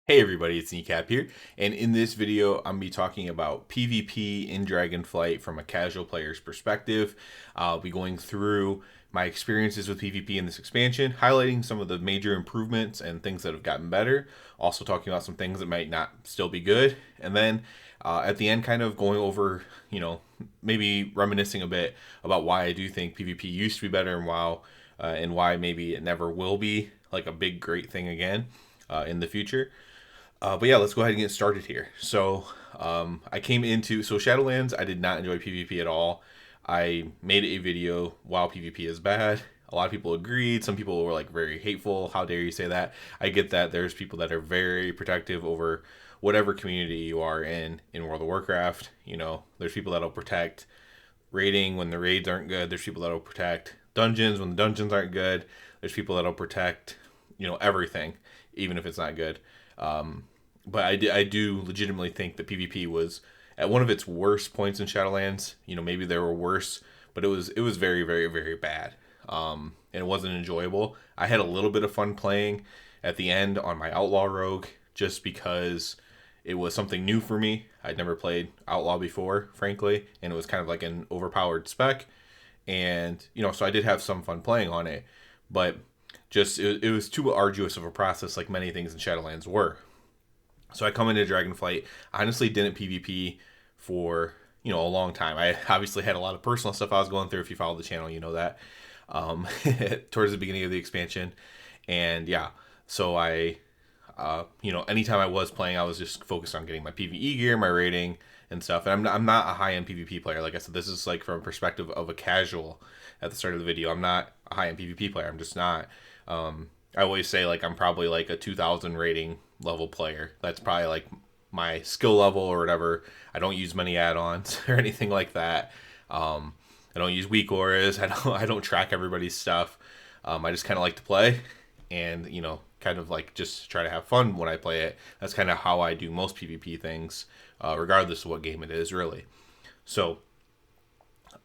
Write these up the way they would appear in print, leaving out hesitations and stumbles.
Hey everybody, it's Kneecap here, and in this video, I'm going to be talking about PvP in Dragonflight from a casual player's perspective. I'll be going through my experiences with PvP in this expansion, highlighting some of the major improvements and things that have gotten better, also talking about some things that might not still be good, and then at the end, kind of going over, maybe reminiscing a bit about why I do think PvP used to be better in WoW, and why maybe it never will be like a big, great thing again in the future. But yeah, let's go ahead and get started here. I came into Shadowlands. I did not enjoy PvP at all. I made a video while PvP is bad. A lot of people agreed. Some people were like very hateful. How dare you say that? I get that. There's people that are very protective over whatever community you are in World of Warcraft. There's people that'll protect raiding when the raids aren't good. There's people that'll protect dungeons when the dungeons aren't good. There's people that'll protect everything, even if it's not good. But I do legitimately think that PvP was at one of its worst points in Shadowlands. Maybe there were worse, but it was very, very, very bad. And it wasn't enjoyable. I had a little bit of fun playing at the end on my Outlaw Rogue just because it was something new for me. I'd never played Outlaw before, frankly, and it was kind of like an overpowered spec. And so I did have some fun playing on it, but just it was too arduous of a process, like many things in Shadowlands were. So I come into Dragonflight. I honestly didn't PvP for a long time. I obviously had a lot of personal stuff I was going through. If you follow the channel, you know that. Towards the beginning of the expansion, and yeah, so anytime I was playing, I was just focused on getting my PvE gear, my rating, and stuff. And I'm not a high end PvP player. Like I said, this is like from a perspective of a casual. At the start of the video, I'm not a high end PvP player. I'm just not. I always say like I'm probably like a 2,000 rating level player. That's probably like my skill level or whatever. I don't use many add-ons or anything like that. I don't use weak auras. I don't track everybody's stuff. I just kind of like to play, and kind of like just try to have fun when I play it. That's kind of how I do most PvP things, regardless of what game it is, really. So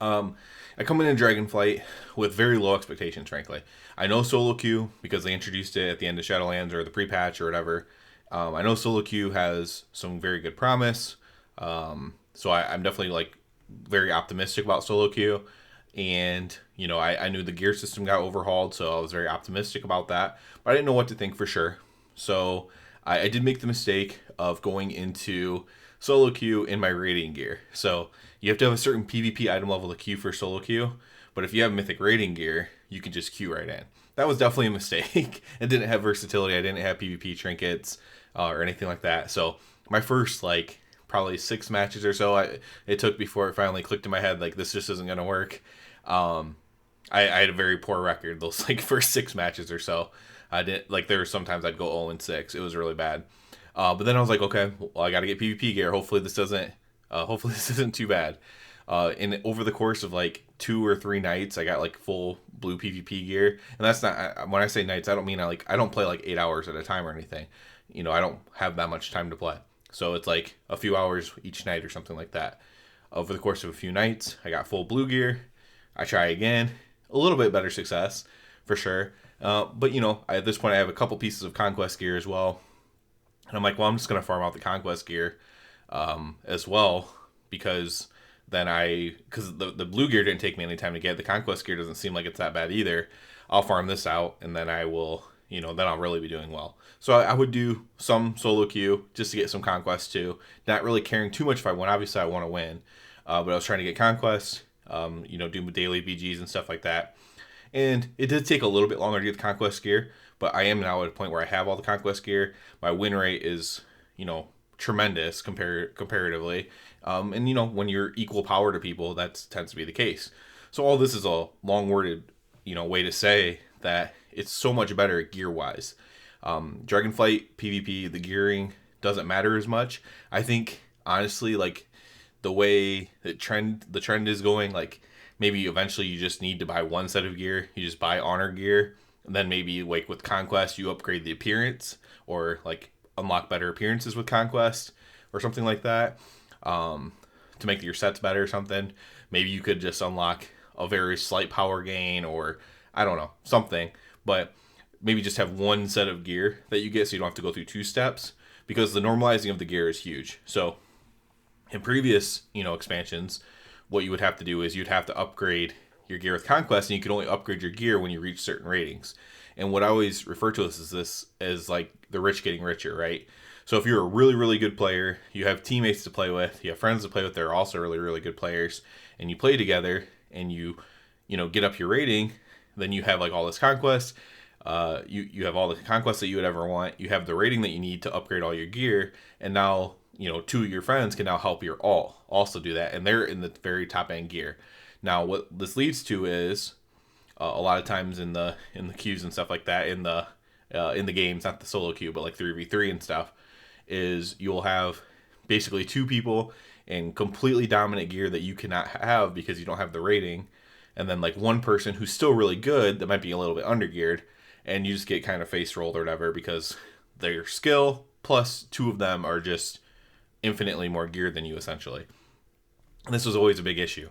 I come into Dragonflight with very low expectations, frankly. I know solo queue because they introduced it at the end of Shadowlands or the pre-patch or whatever. I know solo queue has some very good promise. I'm definitely like very optimistic about solo queue. And, I knew the gear system got overhauled, so I was very optimistic about that. But I didn't know what to think for sure. So I did make the mistake of going into solo queue in my rating gear. So you have to have a certain PvP item level to queue for solo queue. But if you have mythic rating gear, you can just queue right in. That was definitely a mistake. It didn't have versatility. I didn't have PvP trinkets or anything like that. So my first like probably 6 matches or so it took before it finally clicked in my head like this just isn't gonna work. I had a very poor record those like first 6 matches or so. I didn't like there were sometimes I'd go 0-6. It was really bad. But then I was like, okay, well I got to get PvP gear. Hopefully this isn't too bad. And over the course of like 2 or 3 nights, I got like full blue PvP gear. And that's not when I say nights, I don't mean I don't play like 8 hours at a time or anything. I don't have that much time to play. So it's like a few hours each night or something like that. Over the course of a few nights, I got full blue gear. I try again, a little bit better success for sure. But at this point, I have a couple pieces of conquest gear as well. And I'm like, well, I'm just gonna farm out the conquest gear as well because because the blue gear didn't take me any time to get. The conquest gear doesn't seem like it's that bad either. I'll farm this out and then I will, then I'll really be doing well. So I would do some solo queue just to get some conquest too. Not really caring too much if I win. Obviously, I want to win, but I was trying to get conquest. Do daily BGs and stuff like that. And it did take a little bit longer to get the conquest gear, but I am now at a point where I have all the conquest gear. My win rate is, tremendous comparatively. And when you're equal power to people, that tends to be the case. So all this is a long-worded, way to say that it's so much better gear wise. Dragonflight PvP, the gearing doesn't matter as much. I think honestly, like the way the trend is going, like maybe eventually you just need to buy one set of gear. You just buy honor gear, and then maybe like with conquest you upgrade the appearance or like unlock better appearances with conquest or something like that, to make your sets better or something. Maybe you could just unlock a very slight power gain or I don't know, something. But maybe just have one set of gear that you get so you don't have to go through 2 steps. because the normalizing of the gear is huge. So in previous, expansions, what you would have to do is you'd have to upgrade your gear with conquest, and you could only upgrade your gear when you reach certain ratings. And what I always refer to this as like the rich getting richer, right? So if you're a really, really good player, you have teammates to play with, you have friends to play with that are also really, really good players, and you play together, and you get up your rating, then you have like all this conquest. You have all the conquests that you would ever want. You have the rating that you need to upgrade all your gear, and now two of your friends can now help your also do that, and they're in the very top end gear. Now, what this leads to is a lot of times in the queues and stuff like that, in the games, not the solo queue, but like 3v3 and stuff, is you'll have basically two people in completely dominant gear that you cannot have because you don't have the rating, and then like one person who's still really good that might be a little bit undergeared, and you just get kind of face rolled or whatever because their skill plus two of them are just infinitely more geared than you, essentially. And this was always a big issue.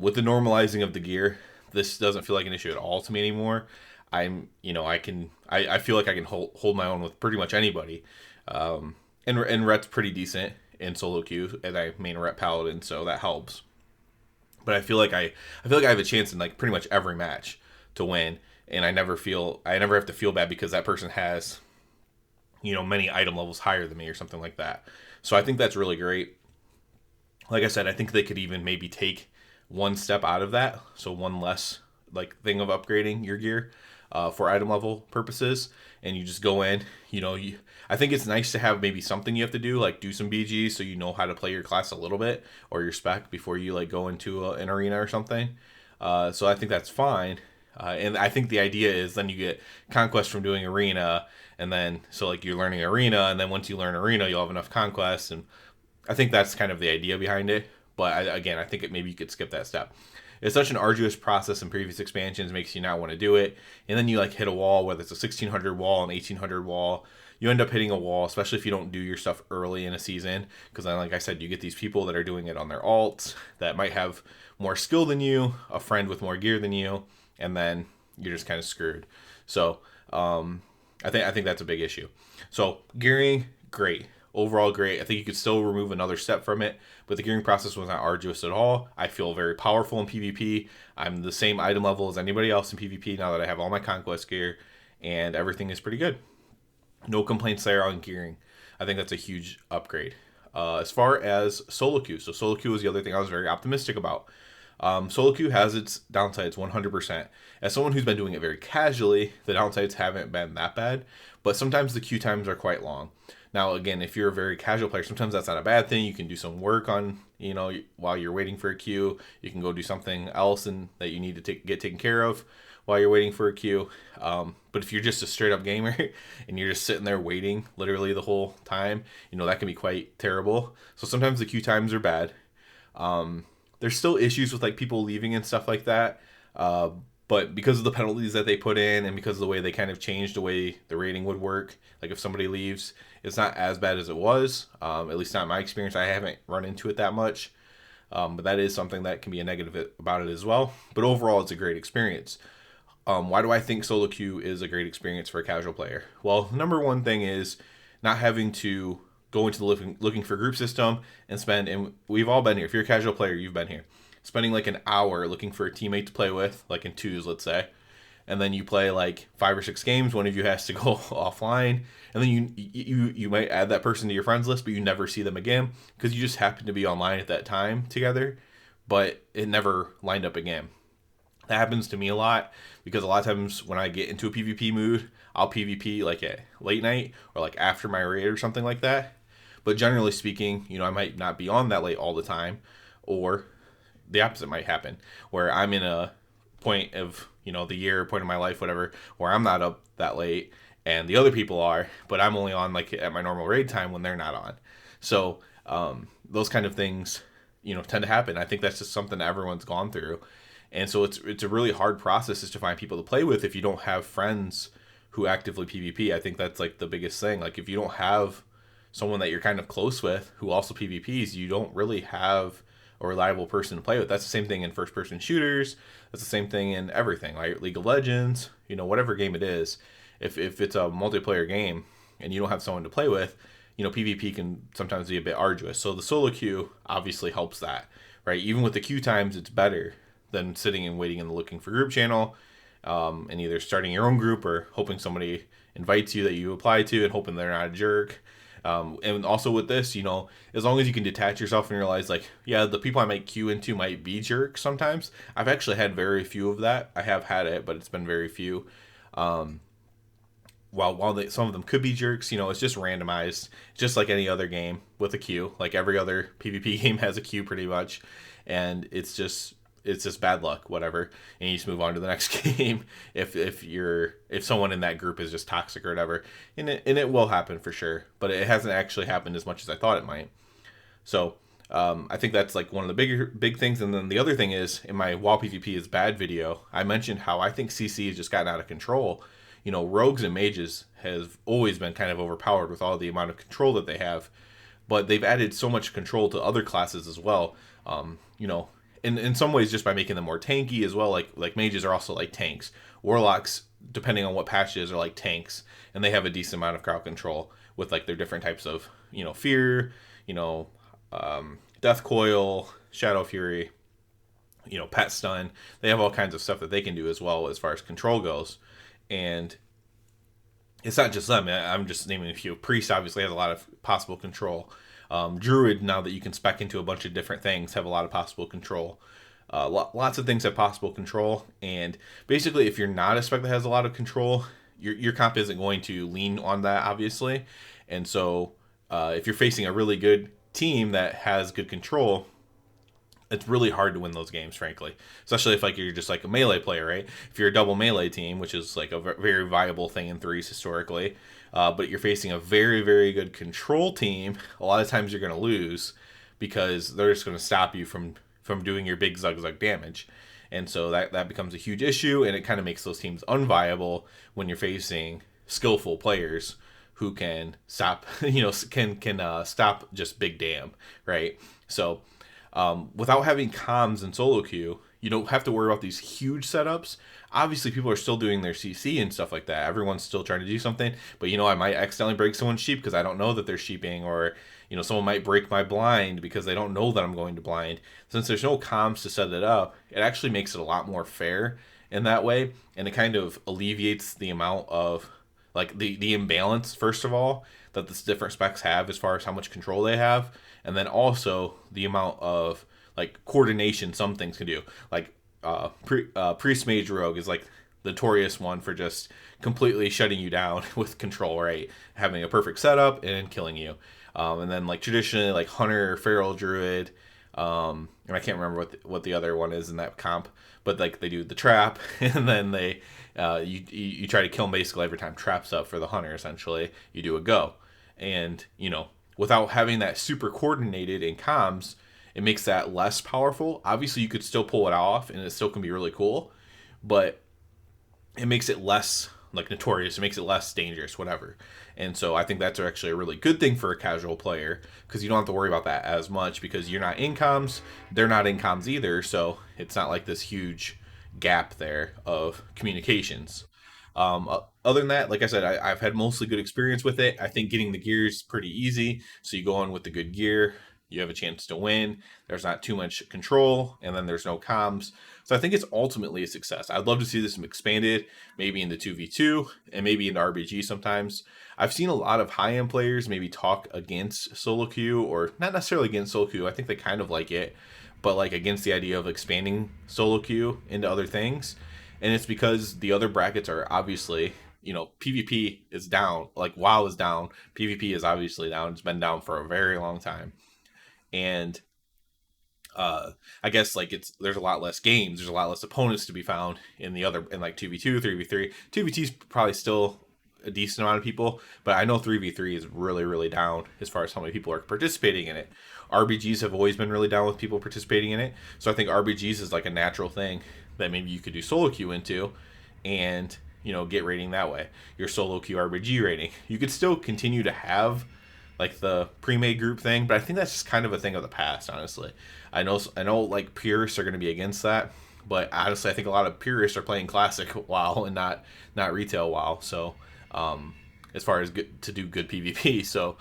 With the normalizing of the gear, this doesn't feel like an issue at all to me anymore. I feel like I can hold my own with pretty much anybody. And Rhet's pretty decent in solo queue, and I main Rhet Paladin, so that helps. But I feel like I have a chance in like pretty much every match to win, and I never have to feel bad because that person has many item levels higher than me or something like that. So I think that's really great. Like I said, I think they could even maybe take one step out of that, so one less like thing of upgrading your gear for item level purposes, and you just go in. I think it's nice to have maybe something you have to do, like do some BGs so you know how to play your class a little bit or your spec before you like go into an arena or something. So I think that's fine. And I think the idea is then you get conquest from doing arena, and then so like you're learning arena, and then once you learn arena, you'll have enough conquest, and I think that's kind of the idea behind it. But I think maybe you could skip that step. It's such an arduous process in previous expansions, makes you not want to do it, and then you like hit a wall, whether it's a 1600 wall, an 1800 wall. You end up hitting a wall, especially if you don't do your stuff early in a season, because then, like I said, you get these people that are doing it on their alts that might have more skill than you, a friend with more gear than you, and then you're just kind of screwed. So I think that's a big issue. So gearing, great. Overall, great. I think you could still remove another step from it, but the gearing process was not arduous at all. I feel very powerful in PvP. I'm the same item level as anybody else in PvP now that I have all my conquest gear, and everything is pretty good. No complaints there on gearing. I think that's a huge upgrade. As far as solo queue, so solo queue was the other thing I was very optimistic about. Solo queue has its downsides 100%. As someone who's been doing it very casually, the downsides haven't been that bad, but sometimes the queue times are quite long. Now, again, if you're a very casual player, sometimes that's not a bad thing. You can do some work on, while you're waiting for a queue. You can go do something else that you need to get taken care of while you're waiting for a queue. But if you're just a straight up gamer and you're just sitting there waiting literally the whole time, that can be quite terrible. So sometimes the queue times are bad. There's still issues with like people leaving and stuff like that. But because of the penalties that they put in and because of the way they kind of changed the way the rating would work, like if somebody leaves, it's not as bad as it was. At least not in my experience. I haven't run into it that much. But that is something that can be a negative about it as well. But overall, it's a great experience. Why do I think solo queue is a great experience for a casual player? Well, number one thing is not having to go into the looking for group system and we've all been here. If you're a casual player, you've been here. Spending like an hour looking for a teammate to play with, like in twos, let's say. And then you play like 5 or 6 games. One of you has to go offline. And then you might add that person to your friends list, but you never see them again because you just happen to be online at that time together, but it never lined up again. That happens to me a lot because a lot of times when I get into a PvP mood, I'll PvP like at late night or like after my raid or something like that. But generally speaking, I might not be on that late all the time, or the opposite might happen where I'm in a point of, the year, point of my life, whatever, where I'm not up that late and the other people are, but I'm only on like at my normal raid time when they're not on. So those kind of things, tend to happen. I think that's just something everyone's gone through. And so it's a really hard process is to find people to play with if you don't have friends who actively PvP. I think that's like the biggest thing. Like if you don't have someone that you're kind of close with who also PvPs, you don't really have a reliable person to play with. That's the same thing in first-person shooters. That's the same thing in everything, like League of Legends, whatever game it is. If it's a multiplayer game and you don't have someone to play with, PvP can sometimes be a bit arduous. So the solo queue obviously helps that, right? Even with the queue times, it's better than sitting and waiting and looking for group channel, and either starting your own group or hoping somebody invites you that you apply to and hoping they're not a jerk. And also with this, as long as you can detach yourself and realize, like, yeah, the people I might queue into might be jerks sometimes. I've actually had very few of that. I have had it, but it's been very few. While some of them could be jerks, it's just randomized, just like any other game with a queue. Like every other PvP game has a queue pretty much, and it's just bad luck, whatever, and you just move on to the next game if someone in that group is just toxic or whatever, and it will happen for sure, but it hasn't actually happened as much as I thought it might. So I think that's like one of the big things. And then the other thing is, in my WoW PvP is bad video, I mentioned how I think CC has just gotten out of control. Rogues and mages have always been kind of overpowered with all the amount of control that they have, but they've added so much control to other classes as well. In some ways just by making them more tanky as well. Like mages are also like tanks. Warlocks, depending on what patch it is, are like tanks, and they have a decent amount of crowd control with like their different types of fear, death coil, shadow fury, pet stun. They have all kinds of stuff that they can do as well as far as control goes. And it's not just them. I'm just naming a few. Priest obviously has a lot of possible control. Druid, now that you can spec into a bunch of different things, have a lot of possible control. Lots of things have possible control. And basically, if you're not a spec that has a lot of control, your comp isn't going to lean on that, obviously. And so if you're facing a really good team that has good control, it's really hard to win those games, frankly. Especially if you're just like a melee player, right? If you're a double melee team, which is like a very viable thing in threes historically, but you're facing a very, very good control team, a lot of times you're going to lose because they're just going to stop you from doing your big zug damage. And so that becomes a huge issue, and it kind of makes those teams unviable when you're facing skillful players who can stop, can stop just big damn, right? So without having comms and solo queue, you don't have to worry about these huge setups. Obviously, people are still doing their CC and stuff like that. Everyone's still trying to do something. But, I might accidentally break someone's sheep because I don't know that they're sheeping. Or, someone might break my blind because they don't know that I'm going to blind. Since there's no comms to set it up, it actually makes it a lot more fair in that way. And it kind of alleviates the amount of, like, the imbalance, first of all, that the different specs have as far as how much control they have. And then also the amount of like coordination some things can do. Like priest mage rogue is like the notorious one for just completely shutting you down with control, right? Having a perfect setup and killing you. And then like traditionally like hunter, feral druid, and I can't remember what the other one is in that comp, but like they do the trap, and then they you try to kill them basically every time trap's up for the hunter. Essentially, you do a go, and without having that super coordinated in comms, it makes that less powerful. Obviously, you could still pull it off, and it still can be really cool, but it makes it less like notorious. It makes it less dangerous, whatever. And so I think that's actually a really good thing for a casual player because you don't have to worry about that as much because you're not in comms, they're not in comms either. So it's not like this huge gap there of communications. Other than that, like I said, I've had mostly good experience with it. I think getting the gear is pretty easy. So you go in with the good gear, you have a chance to win. There's not too much control, and then there's no comms. So I think it's ultimately a success. I'd love to see this expanded, maybe into 2v2 and maybe into RBG sometimes. I've seen a lot of high-end players maybe talk against solo queue, or not necessarily against solo queue. I think they kind of like it, but like against the idea of expanding solo queue into other things. And it's because the other brackets are obviously, PvP is down. Like WoW is down. PvP is obviously down. It's been down for a very long time. And I guess like there's a lot less games. There's a lot less opponents to be found in like 2v2, 3v3. 2v2 is probably still a decent amount of people, but I know 3v3 is really, really down as far as how many people are participating in it. RBGs have always been really down with people participating in it. So I think RBGs is like a natural thing that maybe you could do solo queue into and, get rating that way. Your solo queue RBG rating. You could still continue to have like the pre-made group thing, but I think that's just kind of a thing of the past, honestly. I know like purists are going to be against that, but honestly, I think a lot of purists are playing classic WoW and not retail WoW. So, as far as to do good PvP, so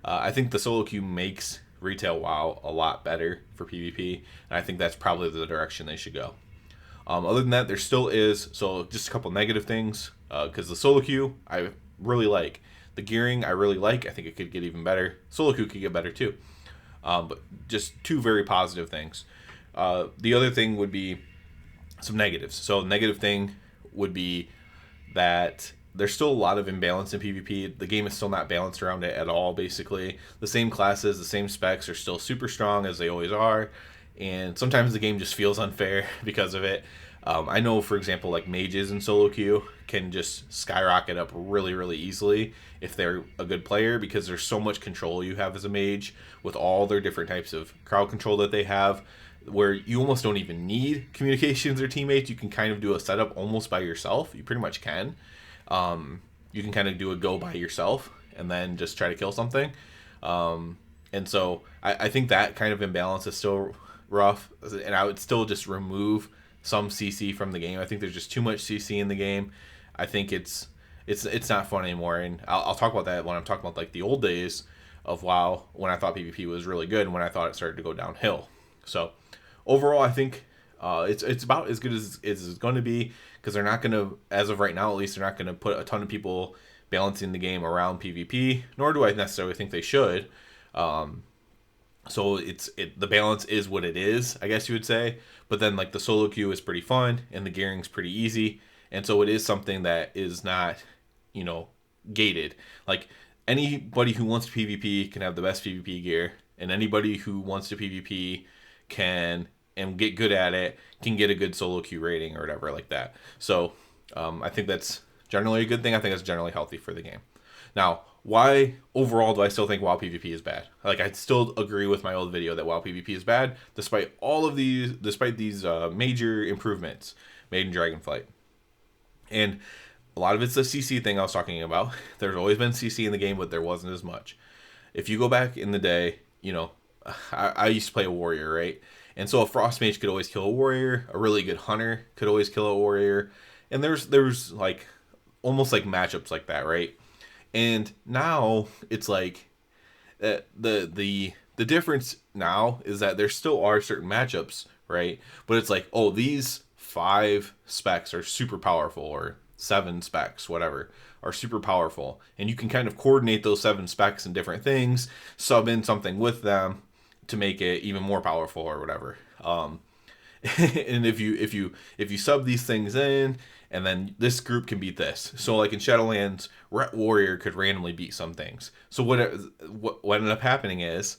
I think the solo queue makes retail WoW a lot better for PvP, and I think that's probably the direction they should go. Other than that, there still is, so just a couple negative things, because the solo queue I really like. The gearing I really like. I think it could get even better. Solo queue could get better too. But just two very positive things. The other thing would be some negatives. So negative thing would be that there's still a lot of imbalance in PvP. The game is still not balanced around it at all, basically. The same classes, the same specs are still super strong as they always are. And sometimes the game just feels unfair because of it. I know, for example, like mages in solo queue can just skyrocket up really, really easily if they're a good player, because there's so much control you have as a mage with all their different types of crowd control that they have, where you almost don't even need communications or teammates. You can kind of do a setup almost by yourself. You pretty much can. You can kind of do a go by yourself and then just try to kill something. And so I think that kind of imbalance is still rough, and I would still just remove some CC from the game. I think there's just too much CC in the game. I think it's not fun anymore, and I'll talk about that when I'm talking about like the old days of WoW, when I thought PvP was really good and when I thought it started to go downhill. So overall, I think it's about as good as it's going to be, because they're not going to, as of right now at least, they're not going to put a ton of people balancing the game around PvP, nor do I necessarily think they should. So the balance is what it is, I guess you would say. But then like the solo queue is pretty fun and the gearing's pretty easy, and so it is something that is not, gated. Like anybody who wants to PvP can have the best PvP gear, and anybody who wants to PvP can and get good at it can get a good solo queue rating or whatever like that. So I think that's generally a good thing. I think it's generally healthy for the game. Now, why overall do I still think WoW PvP is bad? Like, I still agree with my old video that WoW PvP is bad, despite these major improvements made in Dragonflight. And a lot of it's the CC thing I was talking about. There's always been CC in the game, but there wasn't as much. If you go back in the day, I used to play a warrior, right? And so a frost mage could always kill a warrior. A really good hunter could always kill a warrior. And there's like almost like matchups like that, right? And now it's like the difference now is that there still are certain matchups, right? But it's like, oh, these 5 specs are super powerful, or 7 specs, whatever, are super powerful, and you can kind of coordinate those 7 specs and different things, sub in something with them to make it even more powerful or whatever. And if you sub these things in, and then this group can beat this. So like in Shadowlands, Ret Warrior could randomly beat some things. So what ended up happening is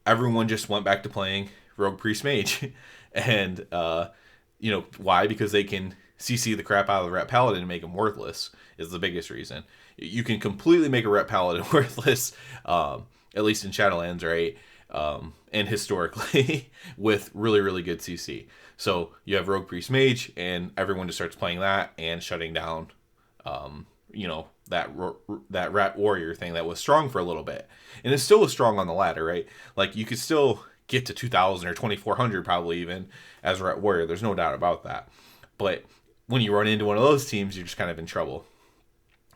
everyone just went back to playing Rogue Priest Mage. And why? Because they can CC the crap out of the Ret Paladin and make him worthless is the biggest reason. You can completely make a Ret Paladin worthless, at least in Shadowlands, right? And historically with really, really good CC. So you have Rogue Priest Mage, and everyone just starts playing that and shutting down, that Rat Warrior thing that was strong for a little bit. And it still was strong on the ladder, right? Like you could still get to 2,000 or 2,400 probably even as Rat Warrior. There's no doubt about that. But when you run into one of those teams, you're just kind of in trouble.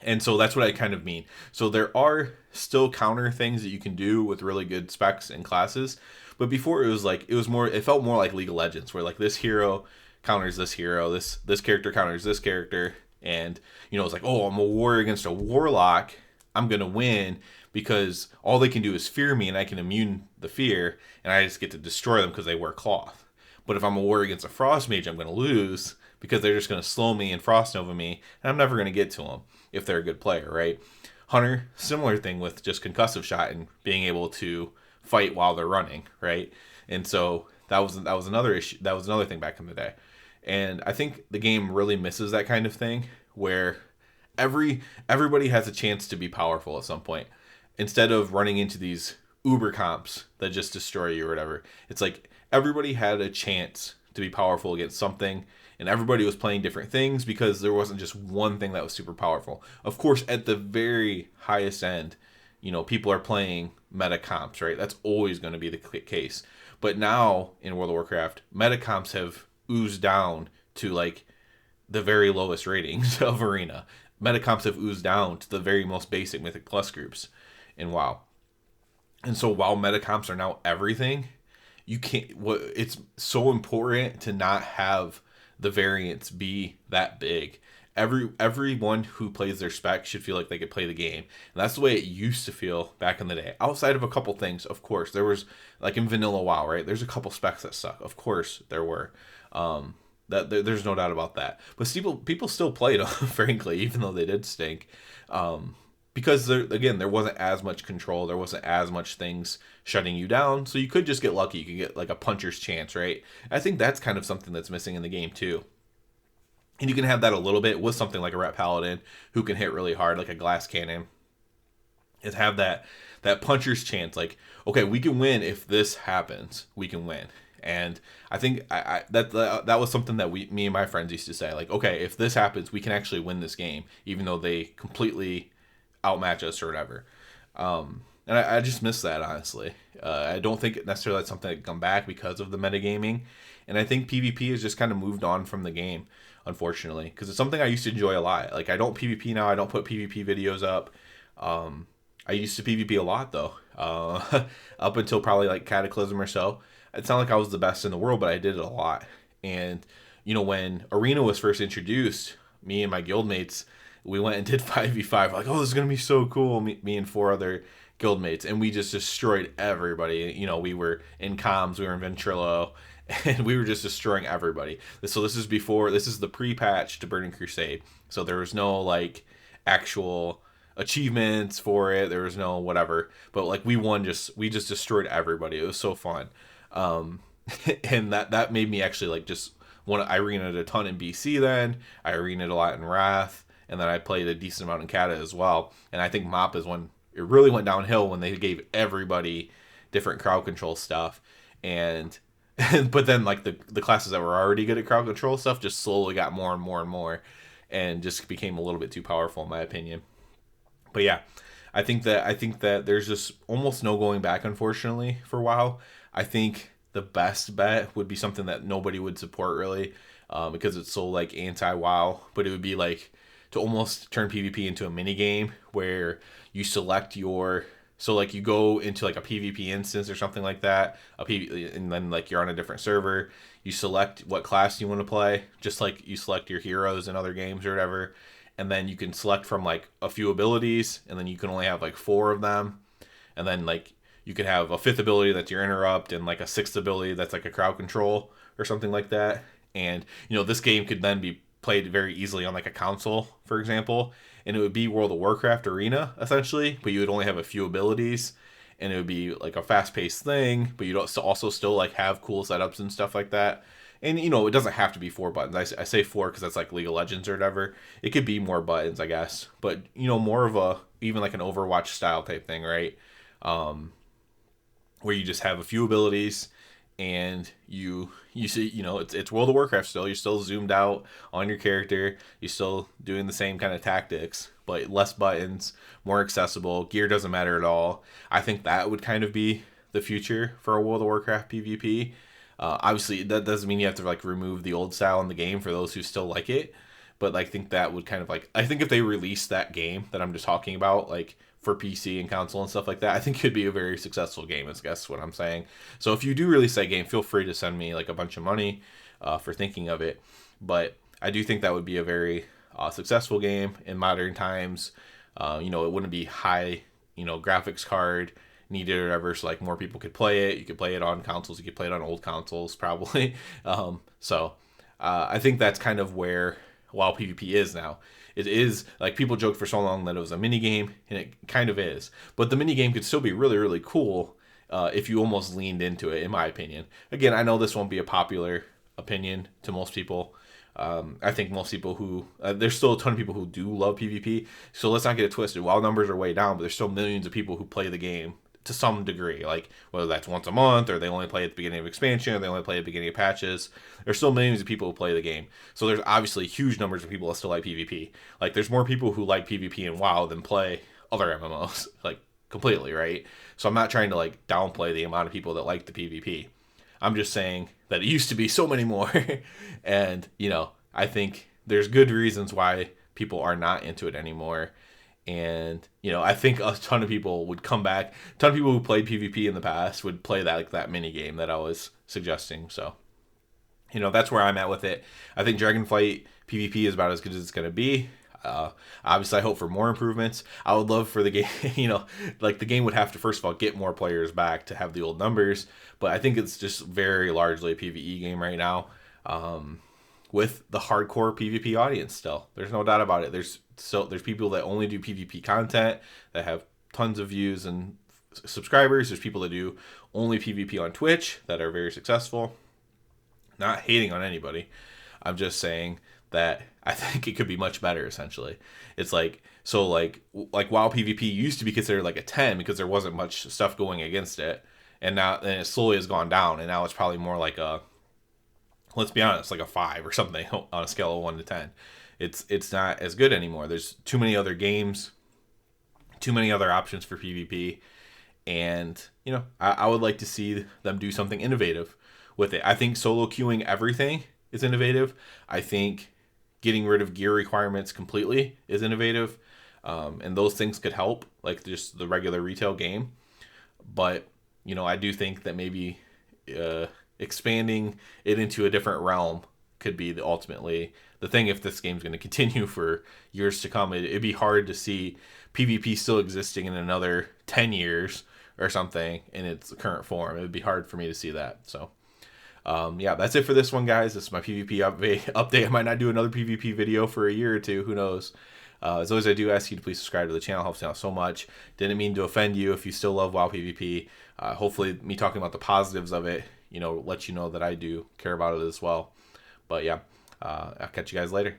And so that's what I kind of mean. So there are still counter things that you can do with really good specs and classes. But before it felt more like League of Legends, where like this hero counters this hero, this character counters this character. And, it's like, oh, I'm a warrior against a warlock. I'm going to win because all they can do is fear me and I can immune the fear. And I just get to destroy them because they wear cloth. But if I'm a warrior against a frost mage, I'm going to lose because they're just going to slow me and frost nova me. And I'm never going to get to them if they're a good player, right? Hunter, similar thing with just concussive shot and being able to fight while they're running, right? And so that was another issue. That was another thing back in the day. And I think the game really misses that kind of thing where everybody has a chance to be powerful at some point. Instead of running into these uber comps that just destroy you or whatever. It's like everybody had a chance to be powerful against something, and everybody was playing different things because there wasn't just one thing that was super powerful. Of course, at the very highest end, people are playing meta comps, right? That's always going to be the case. But now in World of Warcraft, meta comps have oozed down to like the very lowest ratings of Arena. Meta comps have oozed down to the very most basic Mythic Plus groups in WoW. And so while metacomps are now everything, you can't. What it's so important to not have the variance be that big. Everyone who plays their spec should feel like they could play the game, and that's the way it used to feel back in the day. Outside of a couple things, of course, there was like in vanilla WoW, right? There's a couple specs that suck. Of course, there were. There's no doubt about that. But people still played them, frankly, even though they did stink. Because there wasn't as much control, there wasn't as much things shutting you down, so you could just get lucky. You could get like a puncher's chance, right? I think that's kind of something that's missing in the game too. And you can have that a little bit with something like a rat paladin who can hit really hard, like a glass cannon. Is have that puncher's chance, like, okay, we can win if this happens. We can win. And I think that was something that me and my friends used to say, like, okay, if this happens, we can actually win this game, even though they completely outmatch us or whatever. And I just miss that, honestly. I don't think necessarily that's something that can come back because of the metagaming. And I think PvP has just kind of moved on from the game, unfortunately, because it's something I used to enjoy a lot. Like, I don't PvP now. I don't put PvP videos up. I used to PvP a lot, though, up until probably like Cataclysm or so. It's not like I was the best in the world, but I did it a lot. And, when Arena was first introduced, me and my guildmates, we went and did 5v5. Like, oh, this is going to be so cool. Me and 4 other guildmates. And we just destroyed everybody. We were in comms, we were in Ventrilo, and we were just destroying everybody. So this is the pre-patch to Burning Crusade. So there was no, like, actual achievements for it. There was no whatever. But, like, we just destroyed everybody. It was so fun. And that made me actually, like, just I arenaed a ton in BC then. I arenaed a lot in Wrath. And then I played a decent amount in Kata as well. And I think MoP is when it really went downhill, when they gave everybody different crowd control stuff. And but then, like, the classes that were already good at crowd control stuff just slowly got more and more and more, and just became a little bit too powerful, in my opinion. But yeah, I think that there's just almost no going back, unfortunately, for WoW. I think the best bet would be something that nobody would support, really, because it's so, like, anti-WoW. But it would be like to almost turn PvP into a mini game where you select so, like, you go into, like, a PvP instance or something like that, and then, like, you're on a different server. You select what class you want to play, just like you select your heroes in other games or whatever. And then you can select from, like, a few abilities, and then you can only have, like, 4 of them. And then, like, you could have a 5th ability that's your interrupt, and, like, a 6th ability that's, like, a crowd control or something like that. And, this game could then be played very easily on, like, a console, for example, and it would be World of Warcraft Arena, essentially, but you would only have a few abilities, and it would be, like, a fast-paced thing, but you'd also still, like, have cool setups and stuff like that. And, it doesn't have to be 4 buttons. I say 4 because that's, like, League of Legends or whatever. It could be more buttons, I guess, but, more of even like an Overwatch style type thing, right? Where you just have a few abilities, and you see, it's World of Warcraft still. You're still zoomed out on your character. You're still doing the same kind of tactics, but less buttons, more accessible. Gear doesn't matter at all. I think that would kind of be the future for a World of Warcraft PvP. Obviously, that doesn't mean you have to, like, remove the old style in the game for those who still like it. But I think that would kind of, like, I think if they release that game that I'm just talking about, like, for PC and console and stuff like that, I think it could be a very successful game, is guess what I'm saying. So if you do release that game, feel free to send me, like, a bunch of money for thinking of it. But I do think that would be a very successful game in modern times. It wouldn't be high, graphics card needed or whatever, so, like, more people could play it. You could play it on consoles. You could play it on old consoles, probably. So I think that's kind of where WoW PvP is now. It is, like, people joked for so long that it was a mini game, and it kind of is. But the mini game could still be really, really cool if you almost leaned into it, in my opinion. Again, I know this won't be a popular opinion to most people. I think most people who there's still a ton of people who do love PvP. So let's not get it twisted. While numbers are way down, but there's still millions of people who play the game to some degree, like whether that's once a month, or they only play at the beginning of expansion, or they only play at the beginning of patches. There's still millions of people who play the game. So there's obviously huge numbers of people that still like PvP. Like, there's more people who like PvP and WoW than play other MMOs, like, completely, right? So I'm not trying to, like, downplay the amount of people that like the PvP. I'm just saying that it used to be so many more. And, I think there's good reasons why people are not into it anymore. And I think a ton of people would come back. A ton of people who played PvP in the past would play that, like that mini game that I was suggesting. So that's where I'm at with it. I think Dragonflight PvP is about as good as it's going to be. Obviously, I hope for more improvements. I would love for the game, like the game would have to, first of all, get more players back to have the old numbers. But I think it's just very largely a PvE game right now, with the hardcore PvP audience still. There's no doubt about it. There's people that only do PvP content that have tons of views and subscribers. There's people that do only PvP on Twitch that are very successful. Not hating on anybody. I'm just saying that I think it could be much better, essentially. It's like WoW PvP used to be considered like a 10 because there wasn't much stuff going against it. And it slowly has gone down, and now it's probably more like a, let's be honest, like a 5 or something on a scale of 1 to 10. It's not as good anymore. There's too many other games, too many other options for PvP. And, I would like to see them do something innovative with it. I think solo queuing everything is innovative. I think getting rid of gear requirements completely is innovative. And those things could help, like just the regular retail game. But, I do think that maybe expanding it into a different realm could be ultimately the thing if this game's going to continue for years to come. It'd be hard to see PvP still existing in another 10 years or something in its current form. It would be hard for me to see that. So, that's it for this one, guys. This is my PvP update. I might not do another PvP video for a year or two. Who knows? As always, I do ask you to please subscribe to the channel. It helps me out so much. Didn't mean to offend you if you still love WoW PvP. Hopefully, me talking about the positives of it, let you know that I do care about it as well. But yeah, I'll catch you guys later.